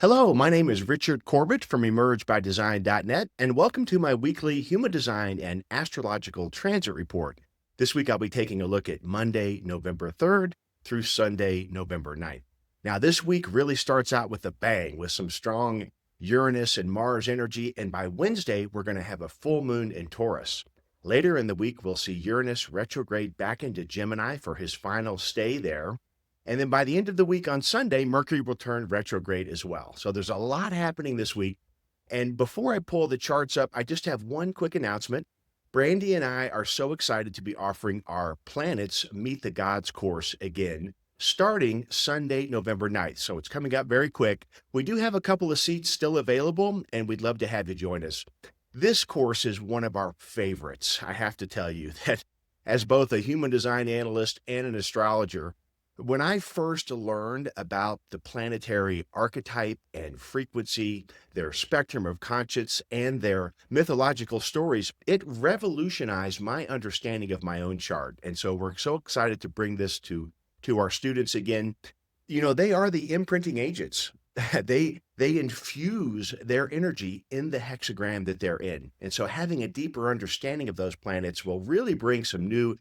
Hello, my name is Richard Corbett from emergebydesign.net, and welcome to my weekly Human Design and Astrological Transit Report. This week I'll be taking a look at Monday, November 3rd through Sunday, November 9th. Now, this week really starts out with a bang with some strong Uranus and Mars energy, and by Wednesday, we're going to have a full moon in Taurus. Later in the week, we'll see Uranus retrograde back into Gemini for his final stay there. And then by the end of the week on Sunday, Mercury will turn retrograde as well. So there's a lot happening this week. And before I pull the charts up, I just have one quick announcement. Brandy and I are so excited to be offering our Planets Meet the Gods course again, starting Sunday, November 9th. So it's coming up very quick. We do have a couple of seats still available, and we'd love to have you join us. This course is one of our favorites. I have to tell you that as both a human design analyst and an astrologer, when I first learned about the planetary archetype and frequency, their spectrum of conscience, and their mythological stories, it revolutionized my understanding of my own chart. And so we're so excited to bring this to our students again. You know, they are the imprinting agents. They infuse their energy in the hexagram that they're in. And so having a deeper understanding of those planets will really bring some new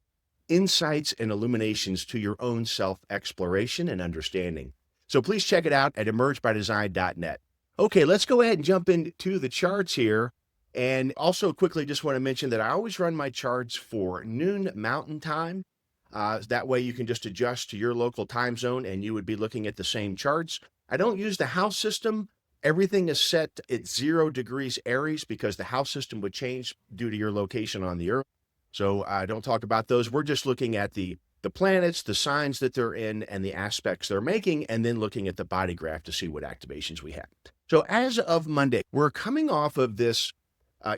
insights and illuminations to your own self-exploration and understanding. So please check it out at emergebydesign.net. Okay, let's go ahead and jump into the charts here. And also quickly just want to mention that I always run my charts for noon Mountain Time. That way you can just adjust to your local time zone and you would be looking at the same charts. I don't use the house system. Everything is set at 0 degrees Aries because the house system would change due to your location on the Earth. So I don't talk about those. We're just looking at the planets, the signs that they're in, and the aspects they're making, and then looking at the body graph to see what activations we have. So as of Monday, we're coming off of this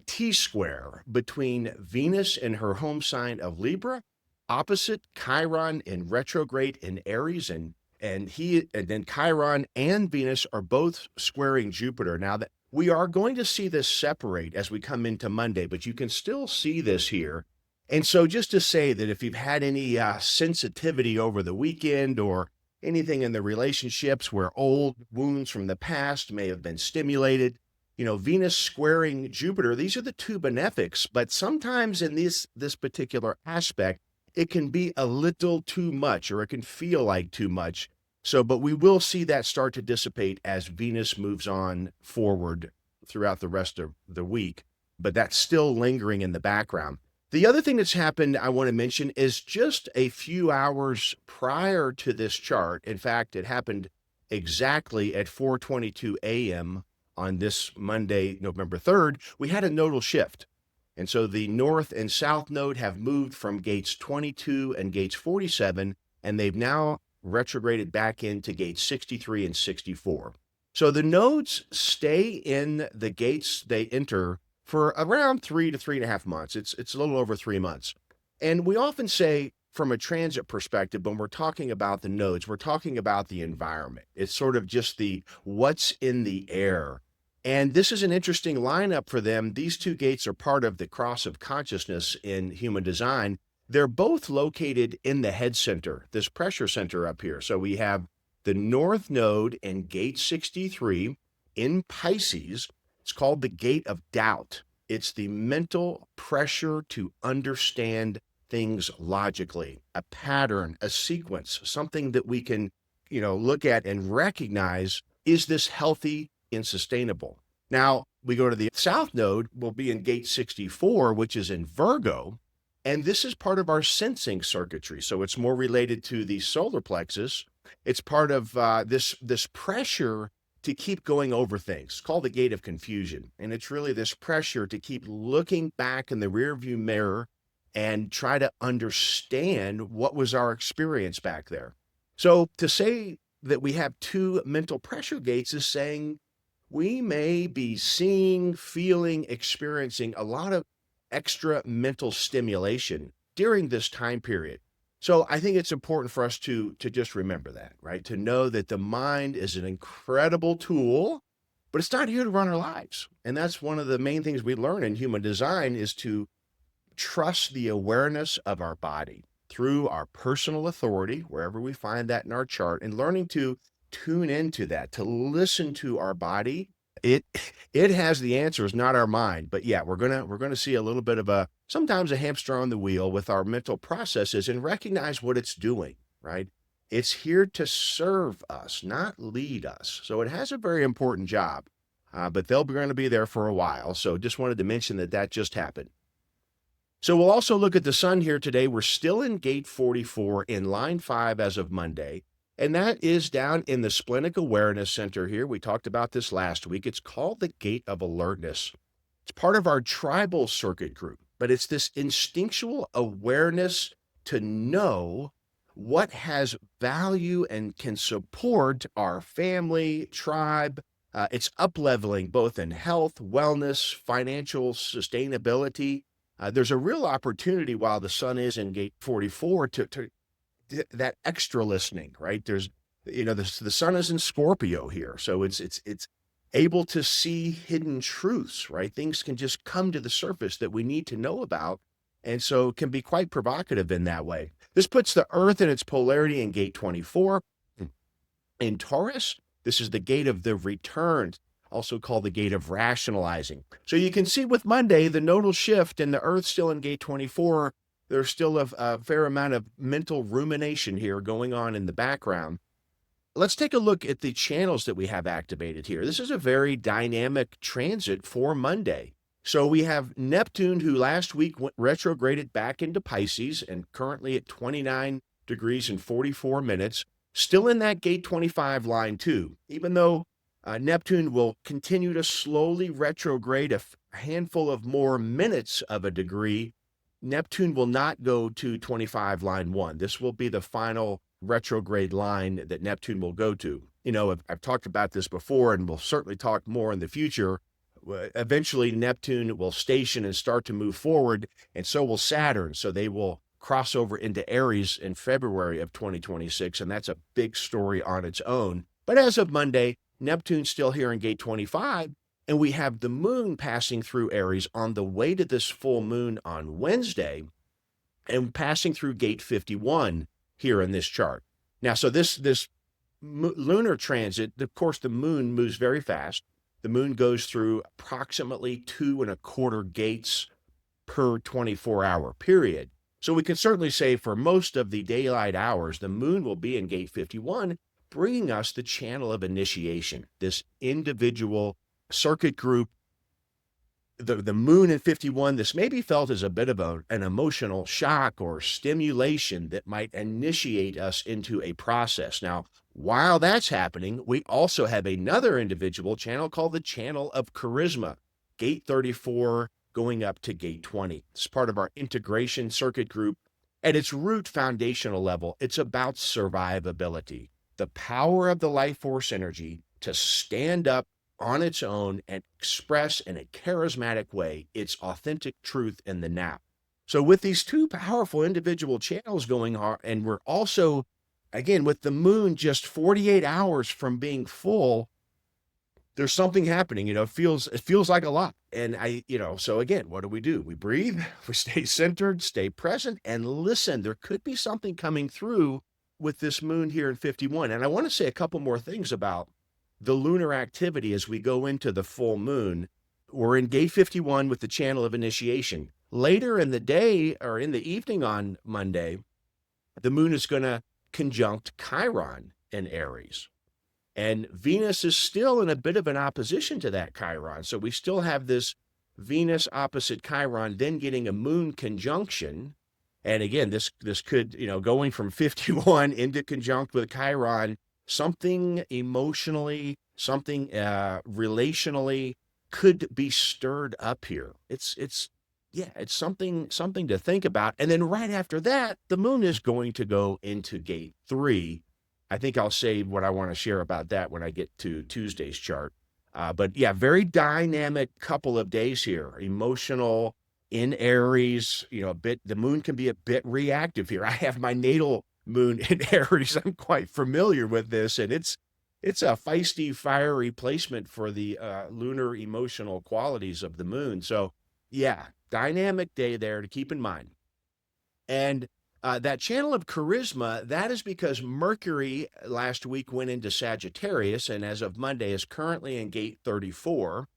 T-square between Venus and her home sign of Libra, opposite Chiron in retrograde in Aries, and then Chiron and Venus are both squaring Jupiter. Now that we are going to see this separate as we come into Monday, but you can still see this here. And so just to say that if you've had any sensitivity over the weekend or anything in the relationships where old wounds from the past may have been stimulated, you know, Venus squaring Jupiter, these are the two benefics, but sometimes in this particular aspect, it can be a little too much, or it can feel like too much. So, but we will see that start to dissipate as Venus moves on forward throughout the rest of the week, but that's still lingering in the background. The other thing that's happened I want to mention is just a few hours prior to this chart. In fact, it happened exactly at 4:22 a.m. on this Monday, November 3rd, we had a nodal shift. And so the north and south node have moved from gates 22 and gates 47, and they've now retrograded back into gates 63 and 64. So the nodes stay in the gates they enter for around 3 to 3.5 months. It's a little over 3 months. And we often say from a transit perspective, when we're talking about the nodes, we're talking about the environment. It's sort of just the what's in the air. And this is an interesting lineup for them. These two gates are part of the cross of consciousness in human design. They're both located in the head center, this pressure center up here. So we have the north node in gate 63 in Pisces. It's called the gate of doubt. It's the mental pressure to understand things logically, a pattern, a sequence, something that we can, look at and recognize, is this healthy and sustainable? Now, we go to the south node, we'll be in gate 64, which is in Virgo, and this is part of our sensing circuitry. So it's more related to the solar plexus. It's part of this pressure to keep going over things. It's called the gate of confusion. And it's really this pressure to keep looking back in the rearview mirror and try to understand what was our experience back there. So to say that we have two mental pressure gates is saying we may be seeing, feeling, experiencing a lot of extra mental stimulation during this time period. So I think it's important for us to just remember that, right? To know that the mind is an incredible tool, but it's not here to run our lives. And that's one of the main things we learn in human design is to trust the awareness of our body through our personal authority, wherever we find that in our chart, and learning to tune into that, to listen to our body. It it has the answers, not our mind. But yeah, we're gonna see a little bit of a sometimes a hamster on the wheel with our mental processes and recognize what it's doing, right? It's here to serve us, not lead us. So it has a very important job, but they're going to be there for a while. So just wanted to mention that that just happened. So we'll also look at the sun here today. We're still in gate 44 in line 5 as of Monday, and that is down in the splenic awareness center here. We talked about this last week. It's called the gate of alertness. It's part of our tribal circuit group, but it's this instinctual awareness to know what has value and can support our family, tribe. It's up-leveling both in health, wellness, financial sustainability. There's a real opportunity while the sun is in gate 44 to that extra listening, right? There's, the sun is in Scorpio here. So it's able to see hidden truths, right? Things can just come to the surface that we need to know about. And so it can be quite provocative in that way. This puts the Earth in its polarity in gate 24. In Taurus, this is the gate of the return, also called the gate of rationalizing. So you can see with Monday, the nodal shift and the Earth still in gate 24, there's still a fair amount of mental rumination here going on in the background. Let's take a look at the channels that we have activated here. This is a very dynamic transit for Monday. So we have Neptune, who last week went retrograded back into Pisces and currently at 29 degrees and 44 minutes, still in that gate 25 line too, even though Neptune will continue to slowly retrograde a handful of more minutes of a degree. Neptune will not go to 25 line 1. This will be the final retrograde line that Neptune will go to. I've talked about this before, and we'll certainly talk more in the future. Eventually, Neptune will station and start to move forward, and so will Saturn. So they will cross over into Aries in February of 2026, and that's a big story on its own. But as of Monday, Neptune's still here in gate 25, and we have the moon passing through Aries on the way to this full moon on Wednesday and passing through gate 51 here in this chart. Now, so this lunar transit, of course, the moon moves very fast. The moon goes through approximately 2.25 gates per 24-hour period. So we can certainly say for most of the daylight hours, the moon will be in gate 51, bringing us the channel of initiation, this individual circuit group. The moon in 51, this may be felt as a bit of an emotional shock or stimulation that might initiate us into a process. Now, while that's happening, we also have another individual channel called the channel of charisma, gate 34 going up to gate 20. It's part of our integration circuit group. At its root foundational level, it's about survivability, the power of the life force energy to stand up on its own and express in a charismatic way its authentic truth in the now. So with these two powerful individual channels going on, and we're also, again, with the moon just 48 hours from being full, there's something happening. It feels like a lot. And so again, what do? We breathe, we stay centered, stay present, and listen. There could be something coming through with this moon here in 51. And I want to say a couple more things about the lunar activity as we go into the full moon. We're in gate 51 with the channel of initiation. Later in the day or in the evening on Monday, the moon is going to conjunct Chiron in Aries. And Venus is still in a bit of an opposition to that Chiron. So we still have this Venus opposite Chiron, then getting a moon conjunction. And again, this could, going from 51 into conjunct with Chiron, something emotionally, something relationally could be stirred up here. It's something to think about. And then right after that, the moon is going to go into gate 3. I think I'll save what I want to share about that when I get to Tuesday's chart. But yeah, very dynamic couple of days here. Emotional in Aries, the moon can be a bit reactive here. I have my natal moon in Aries. I'm quite familiar with this, and it's a feisty, fiery placement for the lunar emotional qualities of the moon. So yeah, dynamic day there to keep in mind. And That channel of charisma, that is because Mercury last week went into Sagittarius and as of Monday is currently in gate 34.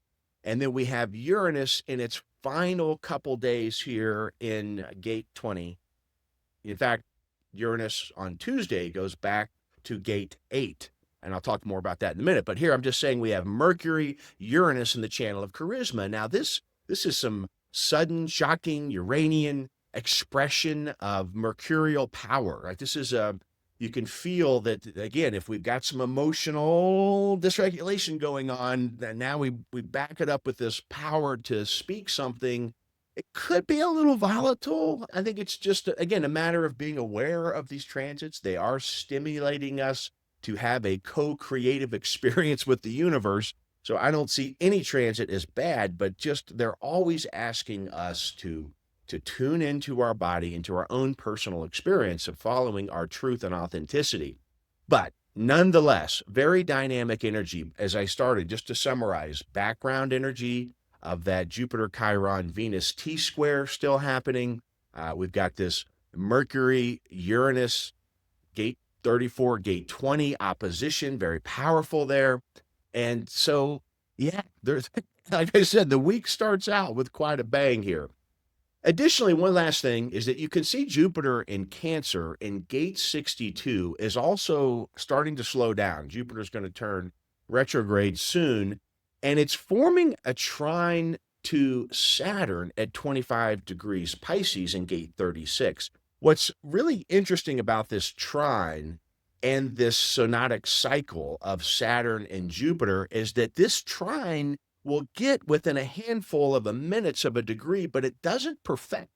And then we have Uranus in its final couple days here in gate 20. In fact, Uranus on Tuesday goes back to gate 8. And I'll talk more about that in a minute. But here I'm just saying we have Mercury, Uranus in the channel of charisma. Now, this is some sudden, shocking Uranian expression of mercurial power, right? This is you can feel that, again, if we've got some emotional dysregulation going on, then now we back it up with this power to speak something. It could be a little volatile. I think it's just, again, a matter of being aware of these transits. They are stimulating us to have a co-creative experience with the universe. So I don't see any transit as bad, but just they're always asking us to tune into our body, into our own personal experience of following our truth and authenticity. But nonetheless, very dynamic energy. As I started, just to summarize, background energy of that Jupiter, Chiron, Venus T-square still happening. We've got this Mercury, Uranus, gate 34, gate 20 opposition, very powerful there. And so, yeah, there's, like I said, the week starts out with quite a bang here. Additionally, one last thing is that you can see Jupiter in Cancer in gate 62 is also starting to slow down. Jupiter's going to turn retrograde soon, and it's forming a trine to Saturn at 25 degrees Pisces in gate 36. What's really interesting about this trine and this synodic cycle of Saturn and Jupiter is that this trine will get within a handful of minutes of a degree, but it doesn't perfect,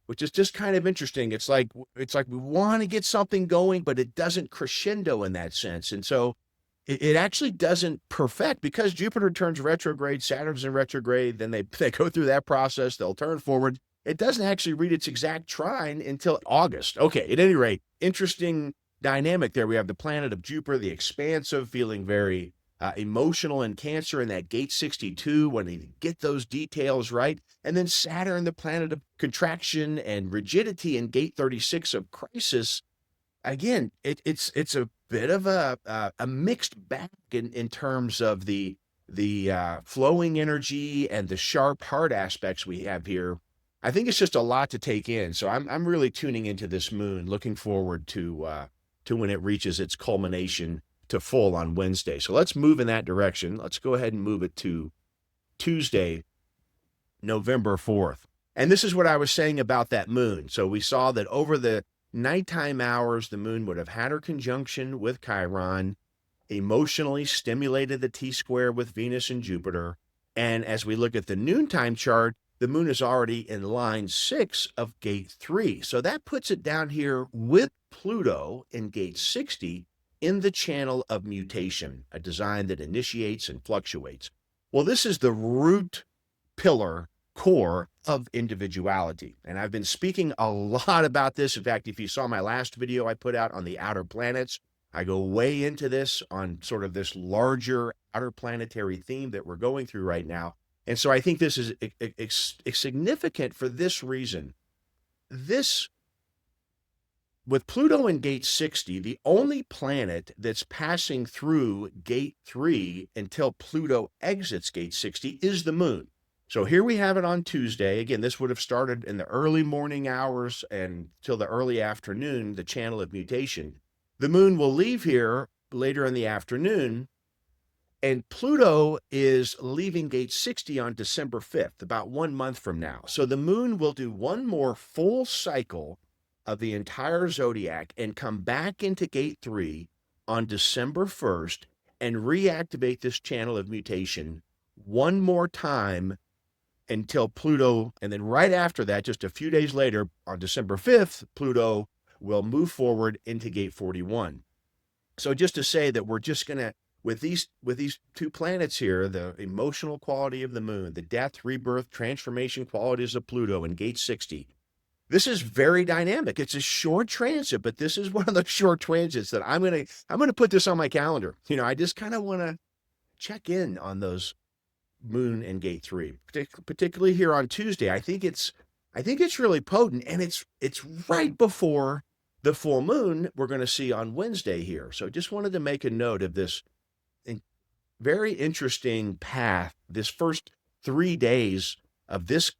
which is just kind of interesting. It's like we want to get something going, but it doesn't crescendo in that sense. And so it actually doesn't perfect because Jupiter turns retrograde, Saturn's in retrograde, then they go through that process, they'll turn forward. It doesn't actually read its exact trine until August. Okay, at any rate, interesting dynamic there. We have the planet of Jupiter, the expansive, feeling very emotional in Cancer in that gate 62 when they get those details right. And then Saturn, the planet of contraction and rigidity in gate 36 of crisis. Again, it's a bit of a mixed bag in terms of the flowing energy and the sharp, hard aspects we have here. I think it's just a lot to take in. So I'm really tuning into this moon, looking forward to when it reaches its culmination to full on Wednesday. So let's move in that direction. Let's go ahead and move it to Tuesday, November 4th. And this is what I was saying about that moon. So we saw that over the nighttime hours, the moon would have had her conjunction with Chiron, emotionally stimulated the T-square with Venus and Jupiter. And as we look at the noontime chart, the moon is already in line 6 of gate 3. So that puts it down here with Pluto in gate 60 in the channel of mutation, a design that initiates and fluctuates. Well, this is the root pillar core of individuality. And I've been speaking a lot about this. In fact, if you saw my last video I put out on the outer planets, I go way into this on sort of this larger outer planetary theme that we're going through right now. And so I think this is significant for this reason. With Pluto in gate 60, the only planet that's passing through gate 3 until Pluto exits gate 60 is the moon. So here we have it on Tuesday. Again, this would have started in the early morning hours and till the early afternoon, the channel of mutation. The moon will leave here later in the afternoon, and Pluto is leaving gate 60 on December 5th, about 1 month from now. So the moon will do one more full cycle of the entire zodiac and come back into gate 3 on December 1st and reactivate this channel of mutation one more time until Pluto, and then right after that, just a few days later, on December 5th, Pluto will move forward into gate 41. So just to say that we're just going to, with these two planets here, the emotional quality of the moon, the death, rebirth, transformation qualities of Pluto in gate 60, this is very dynamic. It's a short transit, but this is one of those short transits that I'm gonna put this on my calendar. I just kind of want to check in on those moon and gate 3, particularly here on Tuesday. I think it's I think it's really potent, and it's right before the full moon we're going to see on Wednesday here. So just wanted to make a note of this very interesting path. This first 3 days of this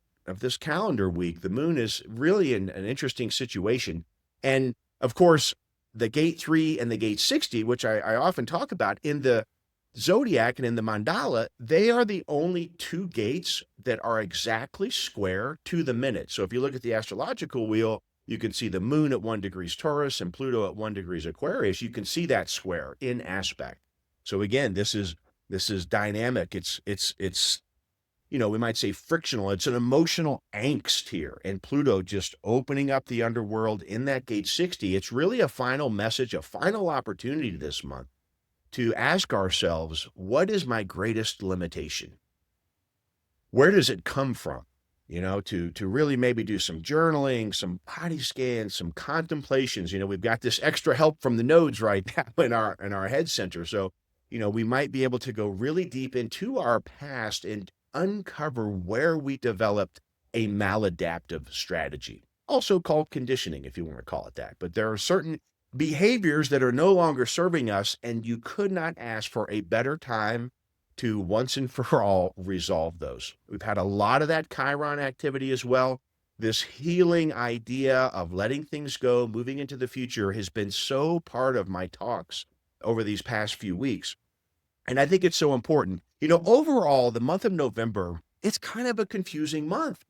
calendar week, the moon is really in an interesting situation. And of course, the gate 3 and the gate 60, which I often talk about in the zodiac and in the mandala, they are the only two gates that are exactly square to the minute. So if you look at the astrological wheel, you can see the moon at 1 degrees Taurus and Pluto at 1 degrees Aquarius. You can see that square in aspect. So again, this is dynamic. It's we might say frictional. It's an emotional angst here. And Pluto just opening up the underworld in that gate 60. It's really a final message, a final opportunity this month to ask ourselves, what is my greatest limitation? Where does it come from? To really maybe do some journaling, some body scans, some contemplations. We've got this extra help from the nodes right now in our head center. So, we might be able to go really deep into our past and uncover where we developed a maladaptive strategy, also called conditioning, if you want to call it that. But there are certain behaviors that are no longer serving us, and you could not ask for a better time to once and for all resolve those. We've had a lot of that Chiron activity as well. This healing idea of letting things go, moving into the future has been so part of my talks over these past few weeks. And I think it's so important. Overall, the month of November, it's kind of a confusing month.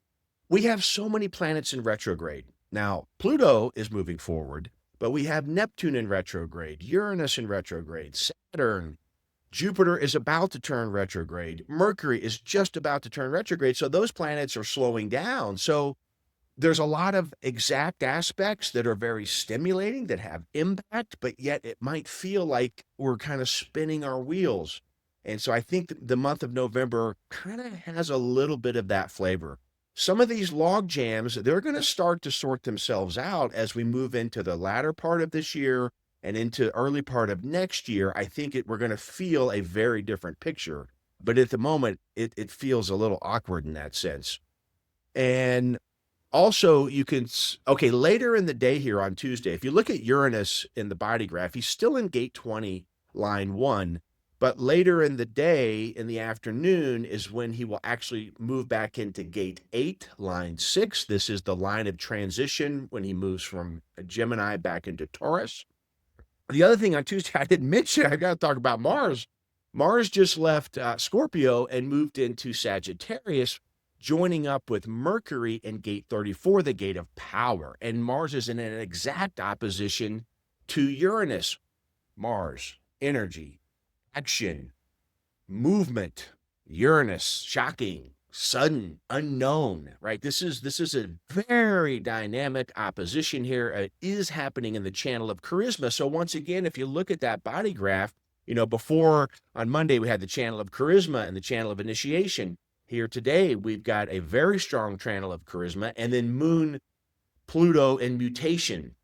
We have so many planets in retrograde. Now, Pluto is moving forward, but we have Neptune in retrograde, Uranus in retrograde, Saturn, Jupiter is about to turn retrograde, Mercury is just about to turn retrograde. So those planets are slowing down. So there's a lot of exact aspects that are very stimulating, that have impact, but yet it might feel like we're kind of spinning our wheels. And so I think the month of November kind of has a little bit of that flavor. Some of these log jams, they're going to start to sort themselves out as we move into the latter part of this year and into early part of next year. I think we're going to feel a very different picture. But at the moment, it feels a little awkward in that sense. And also, later in the day here on Tuesday, if you look at Uranus in the body graph, he's still in gate 20, line 1. But later in the day, in the afternoon, is when he will actually move back into gate 8, line 6. This is the line of transition when he moves from Gemini back into Taurus. The other thing on Tuesday I didn't mention, I got to talk about Mars. Mars just left Scorpio and moved into Sagittarius, joining up with Mercury in gate 34, the gate of power. And Mars is in an exact opposition to Uranus. Mars, energy, action, movement. Uranus, shocking, sudden, unknown, right? This is a very dynamic opposition here. It is happening in the channel of charisma. So once again, if you look at that body graph, before on Monday, we had the channel of charisma and the channel of initiation. Here today, we've got a very strong channel of charisma, and then Moon, Pluto, and mutation.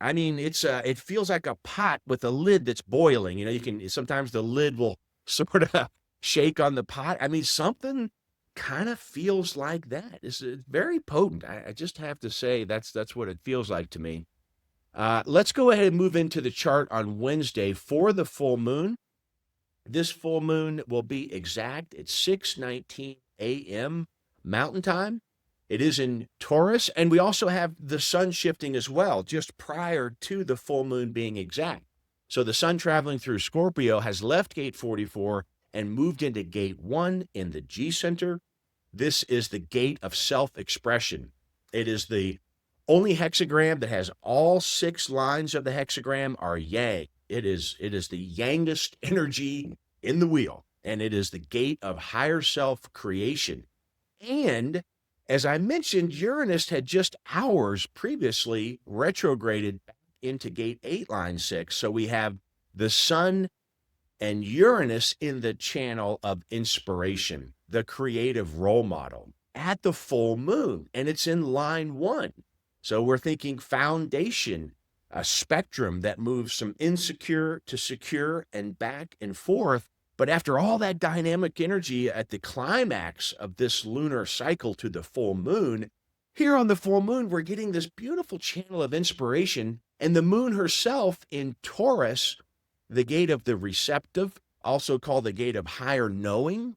I mean, it feels like a pot with a lid that's boiling. Sometimes the lid will sort of shake on the pot. I mean, something kind of feels like that. It's very potent. I just have to say that's what it feels like to me. Let's go ahead and move into the chart on Wednesday for the full moon. This full moon will be exact. It's 6:19 a.m. Mountain Time. It is in Taurus, and we also have the sun shifting as well, just prior to the full moon being exact. So the sun traveling through Scorpio has left gate 44 and moved into gate 1 in the G center. This is the gate of self-expression. It is the only hexagram that has all 6 lines of the hexagram are yang. It is the yangest energy in the wheel, and it is the gate of higher self creation. And as I mentioned, Uranus had just hours previously retrograded back into gate 8, line 6. So we have the sun and Uranus in the channel of inspiration, the creative role model at the full moon, and it's in line 1. So we're thinking foundation, a spectrum that moves from insecure to secure and back and forth. But after all that dynamic energy at the climax of this lunar cycle to the full moon, here on the full moon, we're getting this beautiful channel of inspiration, and the moon herself in Taurus, the gate of the receptive, also called the gate of higher knowing.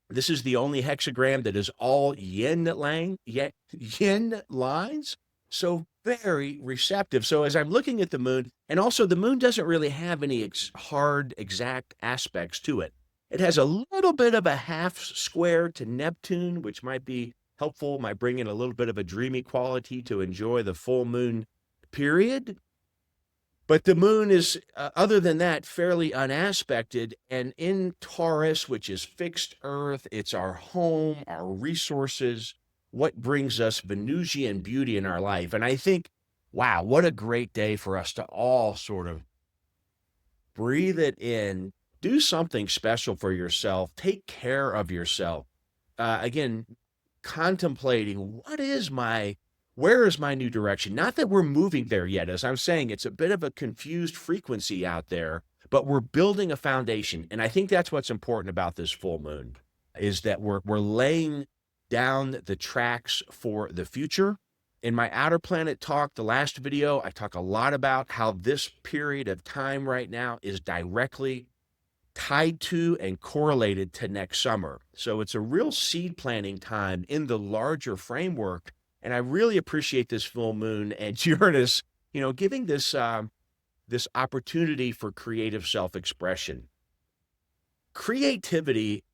This is the only hexagram that is all yin lines. So very receptive. So as I'm looking at the moon, and also the moon doesn't really have any hard, exact aspects to it. It has a little bit of a half square to Neptune, which might be helpful, might bring in a little bit of a dreamy quality to enjoy the full moon period. But the moon is, other than that, fairly unaspected. And in Taurus, which is fixed Earth, it's our home, our resources, what brings us Venusian beauty in our life. And I think, wow, what a great day for us to all sort of breathe it in, do something special for yourself, take care of yourself. Again, contemplating where is my new direction? Not that we're moving there yet. As I'm saying, it's a bit of a confused frequency out there, but we're building a foundation. And I think that's what's important about this full moon, is that we're laying down the tracks for the future. In my outer planet talk, the last video, I talk a lot about how this period of time right now is directly tied to and correlated to next summer. So it's a real seed planting time in the larger framework. And I really appreciate this full moon and Uranus, giving this this opportunity for creative self-expression. Creativity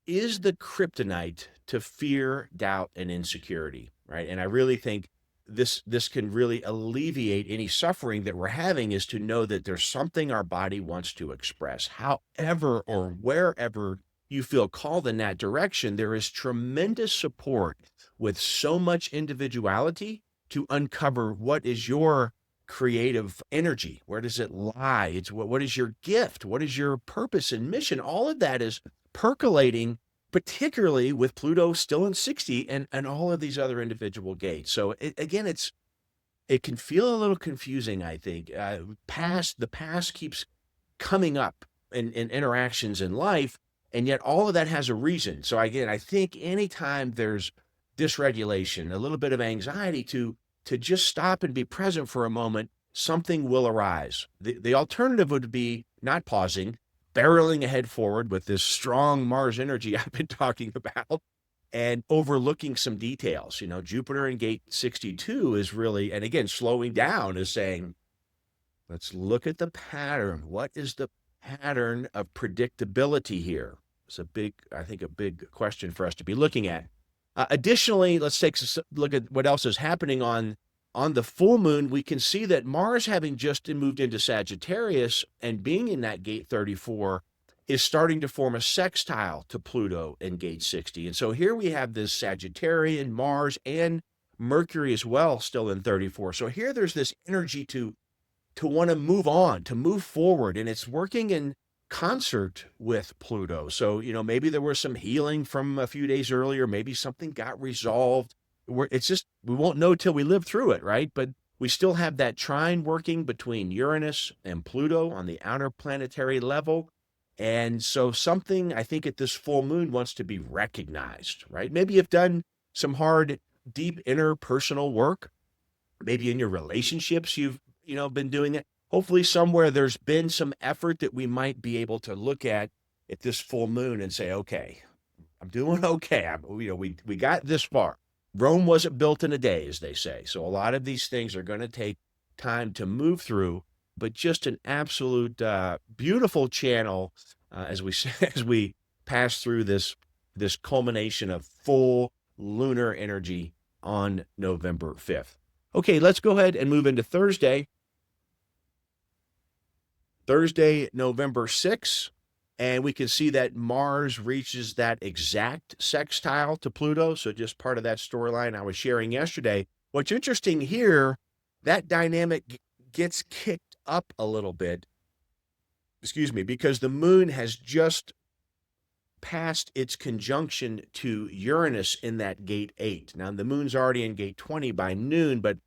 is the kryptonite to fear, doubt, and insecurity, right? And I really think this can really alleviate any suffering that we're having, is to know that there's something our body wants to express. However or wherever you feel called in that direction, there is tremendous support with so much individuality to uncover what is your creative energy. Where does it lie? It's what is your gift? What is your purpose and mission? All of that is percolating, particularly with Pluto still in 60 and all of these other individual gates. So it can feel a little confusing, I think. The past keeps coming up in interactions in life, and yet all of that has a reason. So again, I think anytime there's dysregulation, a little bit of anxiety, to just stop and be present for a moment, something will arise. The alternative would be not pausing, barreling ahead forward with this strong Mars energy I've been talking about, and overlooking some details. Jupiter in gate 62 is really, and again, slowing down is saying, let's look at the pattern. What is the pattern of predictability here? It's a big question for us to be looking at. Additionally, let's take a look at what else is happening on the full moon. We can see that Mars, having just moved into Sagittarius and being in that gate 34, is starting to form a sextile to Pluto in gate 60. And so here we have this Sagittarian, Mars, and Mercury as well, still in 34. So here there's this energy to want to move on, to move forward, and it's working in concert with Pluto. So, maybe there was some healing from a few days earlier, maybe something got resolved. We won't know till we live through it, right? But we still have that trine working between Uranus and Pluto on the outer planetary level. And so something, I think, at this full moon wants to be recognized, right? Maybe you've done some hard, deep interpersonal work. Maybe in your relationships, you've been doing it. Hopefully somewhere there's been some effort that we might be able to look at this full moon and say, okay, I'm doing okay. We got this far. Rome wasn't built in a day, as they say. So a lot of these things are going to take time to move through, but just an absolute beautiful channel as we pass through this culmination of full lunar energy on November 5th. Okay, let's go ahead and move into Thursday. Thursday, November 6th, and we can see that Mars reaches that exact sextile to Pluto, so just part of that storyline I was sharing yesterday. What's interesting here, that dynamic gets kicked up a little bit, because the moon has just passed its conjunction to Uranus in that gate 8. Now, the moon's already in gate 20 by noon, but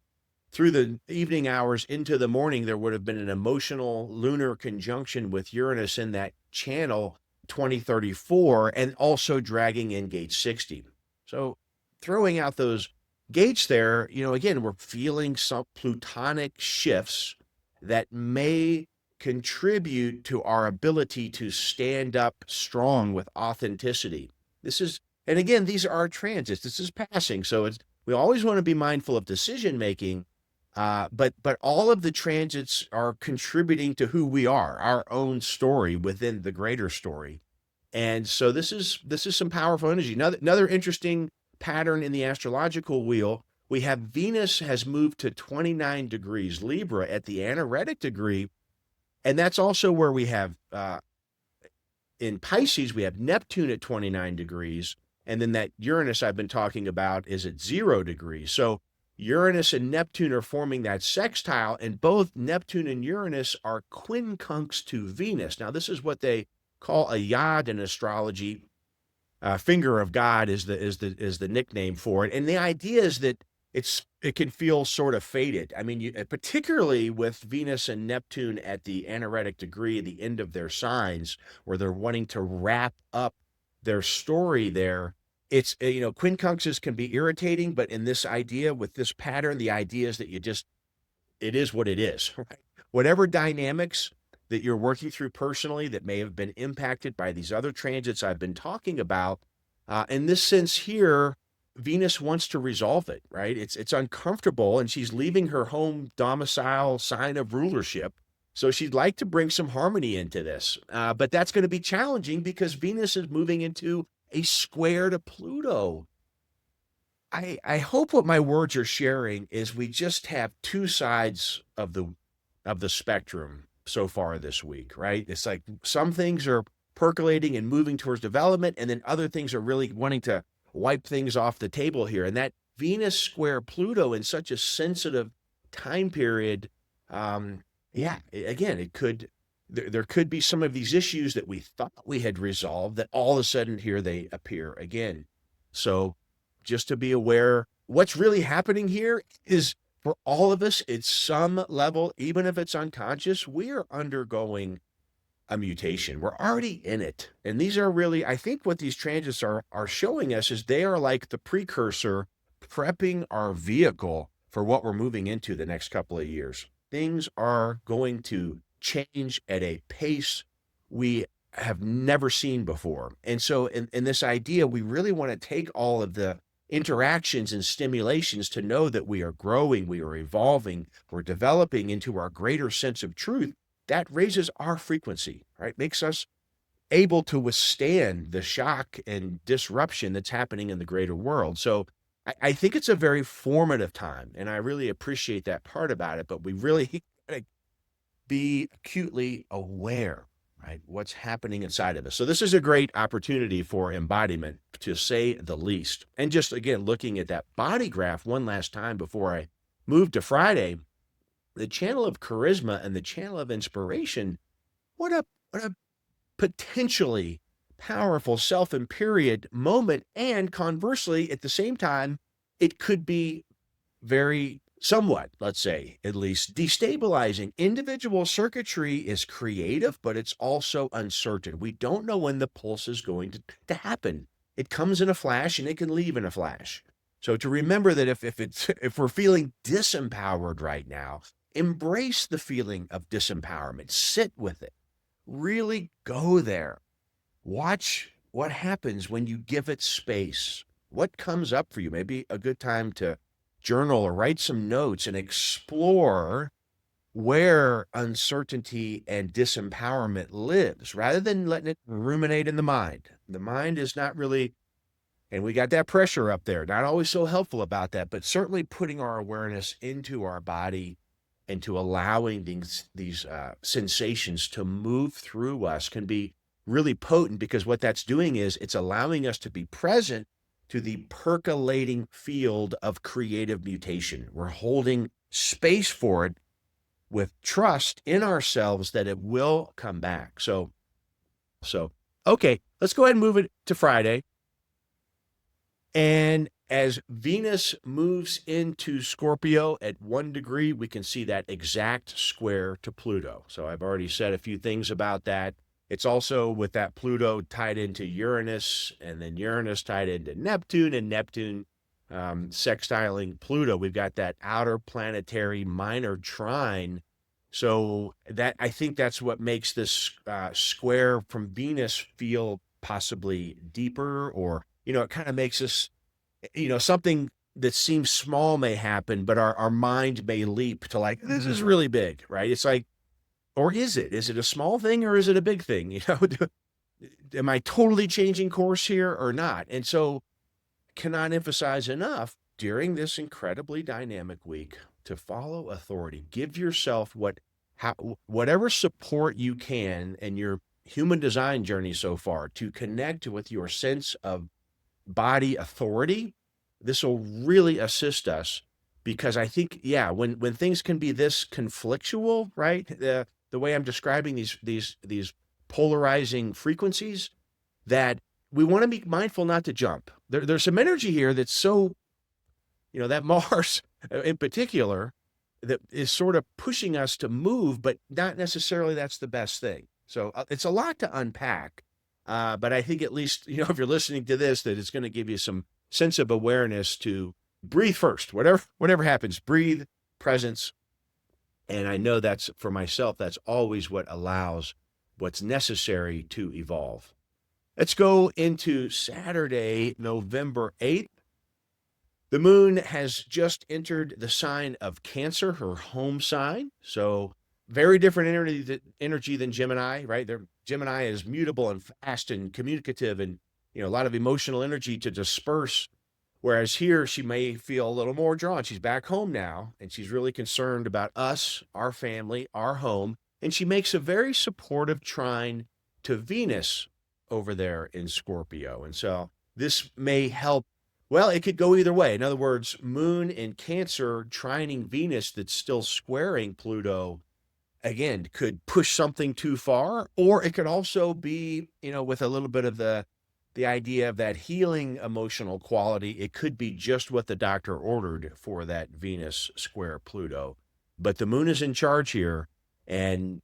through the evening hours into the morning, there would have been an emotional lunar conjunction with Uranus in that channel 2034, and also dragging in gate 60. So throwing out those gauge there, again, we're feeling some plutonic shifts that may contribute to our ability to stand up strong with authenticity. And again, these are transits. This is passing. So we always want to be mindful of decision making, but all of the transits are contributing to who we are, our own story within the greater story. And so this is some powerful energy. Another interesting pattern in the astrological wheel, we have Venus has moved to 29 degrees Libra at the anaretic degree. And that's also where we have, in Pisces, we have Neptune at 29 degrees. And then that Uranus I've been talking about is at 0 degrees. So Uranus and Neptune are forming that sextile, and both Neptune and Uranus are quincunx to Venus. Now, this is what they call a yod in astrology. Finger of God is the nickname for it. And the idea is that it can feel sort of fated. I mean, particularly with Venus and Neptune at the anaretic degree, the end of their signs, where they're wanting to wrap up their story there. It's, quincunxes can be irritating, but in this idea with this pattern, the idea is that it is what it is, right? Whatever dynamics that you're working through personally that may have been impacted by these other transits I've been talking about, in this sense here, Venus wants to resolve it, right? It's uncomfortable, and she's leaving her home domicile sign of rulership. So she'd like to bring some harmony into this. But that's going to be challenging because Venus is moving into a square to Pluto. I hope what my words are sharing is we just have two sides of the spectrum so far this week, right? It's like some things are percolating and moving towards development, and then other things are really wanting to wipe things off the table here. And that Venus square Pluto in such a sensitive time period, again, there could be some of these issues that we thought we had resolved that all of a sudden here they appear again. So just to be aware, what's really happening here is for all of us, at some level, even if it's unconscious, we are undergoing a mutation. We're already in it. And these are really, I think what these transits are showing us is they are like the precursor, prepping our vehicle for what we're moving into the next couple of years. Things are going to change at a pace we have never seen before. And so in this idea, we really want to take all of the interactions and stimulations to know that we are growing, we are evolving, we're developing into our greater sense of truth. That raises our frequency, right? Makes us able to withstand the shock and disruption that's happening in the greater world. So I think it's a very formative time, and I really appreciate that part about it, but we really gotta be acutely aware, right? What's happening inside of us. So this is a great opportunity for embodiment, to say the least. And just, again, looking at that body graph one last time before I move to Friday, the channel of charisma and the channel of inspiration, what a potentially powerful self-imperiod moment. And conversely, at the same time, it could be very somewhat, let's say, at least destabilizing. Individual circuitry is creative, but it's also uncertain. We don't know when the pulse is going to happen. It comes in a flash and it can leave in a flash. So to remember that if we're feeling disempowered right now, embrace the feeling of disempowerment. Sit with it. Really go there. Watch what happens when you give it space. What comes up for you? Maybe a good time to journal or write some notes and explore where uncertainty and disempowerment lives, rather than letting it ruminate in the mind. The mind is not really, and we got that pressure up there, not always so helpful about that, but certainly putting our awareness into our body and to allowing these sensations to move through us can be really potent, because what that's doing is it's allowing us to be present to the percolating field of creative mutation. We're holding space for it with trust in ourselves that it will come back. So, okay, let's go ahead and move it to Friday. And as Venus moves into Scorpio at 1 degree, we can see that exact square to Pluto. So I've already said a few things about that. It's also with that Pluto tied into Uranus, and then Uranus tied into Neptune, and Neptune sextiling Pluto. We've got that outer planetary minor trine. So that I think that's what makes this square from Venus feel possibly deeper, or it kind of makes us, something that seems small may happen, but our mind may leap to like, this is really big, right? It's like, or is it? Is it a small thing or is it a big thing? Am I totally changing course here or not? And so cannot emphasize enough during this incredibly dynamic week to follow authority. Give yourself whatever support you can in your human design journey so far to connect with your sense of body authority. This will really assist us, because I think, when things can be this conflictual, right? The way I'm describing these polarizing frequencies, that we want to be mindful not to jump. There's some energy here that's so, that Mars in particular, that is sort of pushing us to move, but not necessarily that's the best thing. So it's a lot to unpack. But I think at least, if you're listening to this, that it's going to give you some sense of awareness to breathe first. Whatever happens, breathe, presence. And I know that's, for myself, that's always what allows what's necessary to evolve. Let's go into Saturday, November 8th. The moon has just entered the sign of Cancer, her home sign. So very different energy than Gemini, right? Gemini is mutable and fast and communicative, and a lot of emotional energy to disperse. Whereas here, she may feel a little more drawn. She's back home now, and she's really concerned about us, our family, our home. And she makes a very supportive trine to Venus over there in Scorpio. And so this may help. Well, it could go either way. In other words, moon in Cancer trining Venus that's still squaring Pluto, again, could push something too far, or it could also be, with a little bit of the idea of that healing emotional quality. It could be just what the doctor ordered for that Venus square Pluto. But the moon is in charge here, and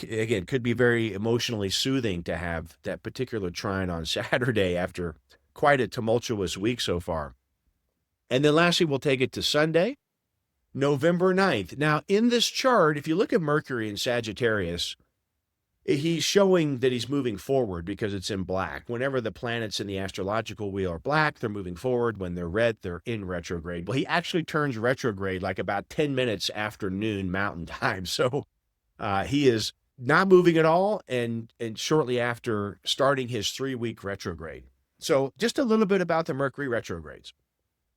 again, could be very emotionally soothing to have that particular trine on Saturday after quite a tumultuous week so far. And then lastly, we'll take it to Sunday, November 9th. Now, in this chart, if you look at Mercury in Sagittarius, he's showing that he's moving forward because it's in black. Whenever the planets in the astrological wheel are black, they're moving forward. When they're red, they're in retrograde. Well, he actually turns retrograde like about 10 minutes after noon Mountain Time. So he is not moving at all, and shortly after starting his 3-week retrograde. So just a little bit about the Mercury retrogrades.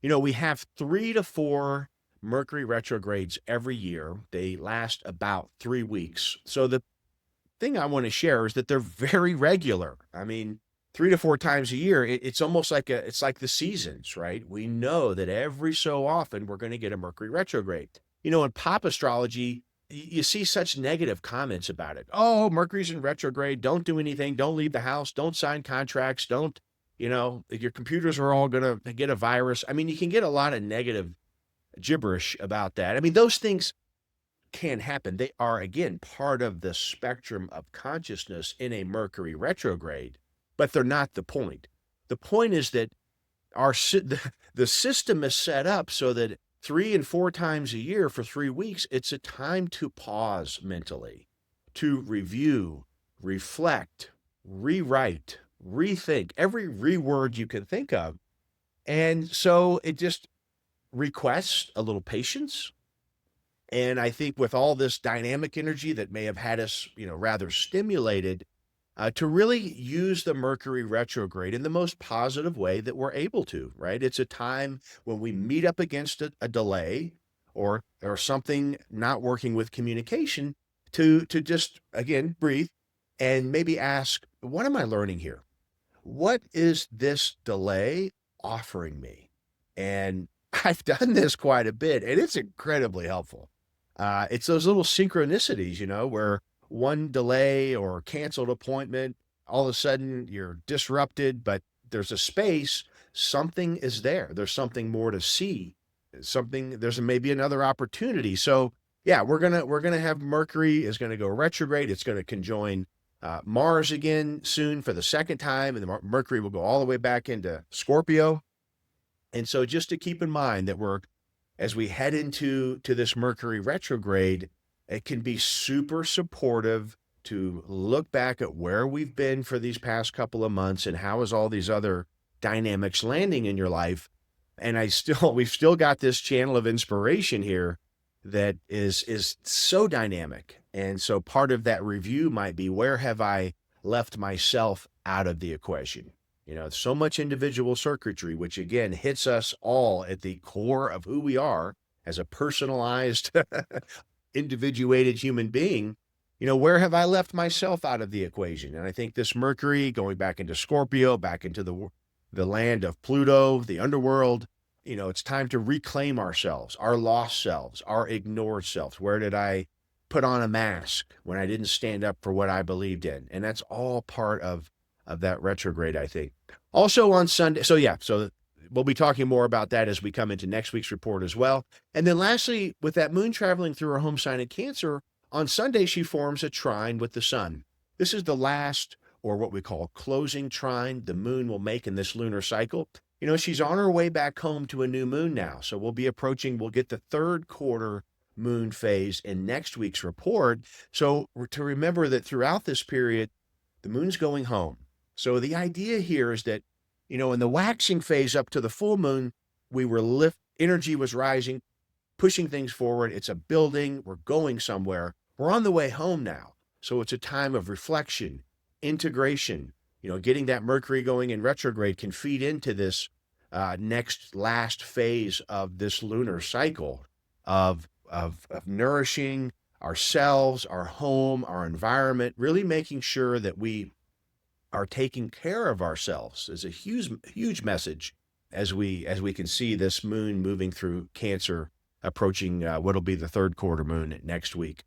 We have 3 to 4 Mercury retrogrades every year. They last about 3 weeks. So the thing I want to share is that they're very regular. I mean, 3 to 4 times a year, it's almost like it's like the seasons, right? We know that every so often we're going to get a Mercury retrograde. In pop astrology, you see such negative comments about it. Oh, Mercury's in retrograde. Don't do anything. Don't leave the house. Don't sign contracts. Don't, your computers are all going to get a virus. I mean, you can get a lot of negative gibberish about that. I mean, those things can happen. They are, again, part of the spectrum of consciousness in a Mercury retrograde, but they're not the point. The point is that the system is set up so that 3 and 4 times a year for 3 weeks, it's a time to pause mentally, to review, reflect, rewrite, rethink, every reword you can think of. And so it just requests a little patience. And I think with all this dynamic energy that may have had us, rather stimulated, to really use the Mercury retrograde in the most positive way that we're able to, right? It's a time when we meet up against a delay or something not working with communication to just, again, breathe and maybe ask, what am I learning here? What is this delay offering me? And I've done this quite a bit, and it's incredibly helpful. It's those little synchronicities, where one delay or canceled appointment, all of a sudden you're disrupted, but there's a space, something is there. There's something more to see. There's maybe another opportunity. So yeah, we're gonna have Mercury is gonna go retrograde. It's gonna conjoin Mars again soon for the second time, and the Mercury will go all the way back into Scorpio. And so just to keep in mind that as we head into this Mercury retrograde, it can be super supportive to look back at where we've been for these past couple of months and how is all these other dynamics landing in your life. And we've still got this channel of inspiration here that is so dynamic. And so part of that review might be, where have I left myself out of the equation? So much individual circuitry, which again hits us all at the core of who we are as a personalized, individuated human being. Where have I left myself out of the equation? And I think this Mercury going back into Scorpio, back into the land of Pluto, the underworld, it's time to reclaim ourselves, our lost selves, our ignored selves. Where did I put on a mask when I didn't stand up for what I believed in? And that's all part of that retrograde, I think. Also on Sunday, so we'll be talking more about that as we come into next week's report as well. And then lastly, with that moon traveling through her home sign in Cancer, on Sunday she forms a trine with the sun. This is the last, or what we call closing trine, the moon will make in this lunar cycle. She's on her way back home to a new moon now. So we'll get the third quarter moon phase in next week's report. So to remember that throughout this period, the moon's going home. So the idea here is that, in the waxing phase up to the full moon, energy was rising, pushing things forward. It's a building. We're going somewhere. We're on the way home now. So it's a time of reflection, integration. Getting that Mercury going in retrograde can feed into this last phase of this lunar cycle of nourishing ourselves, our home, our environment, really making sure that we are taking care of ourselves is a huge message as we can see this moon moving through Cancer, approaching what'll be the third quarter moon next week.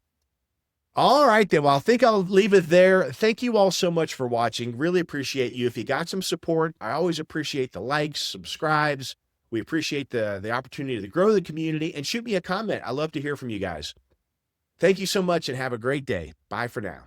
All right, then. Well, I think I'll leave it there. Thank you all so much for watching. Really appreciate you. If you got some support, I always appreciate the likes, subscribes. We appreciate the opportunity to grow the community, and shoot me a comment. I love to hear from you guys. Thank you so much and have a great day. Bye for now.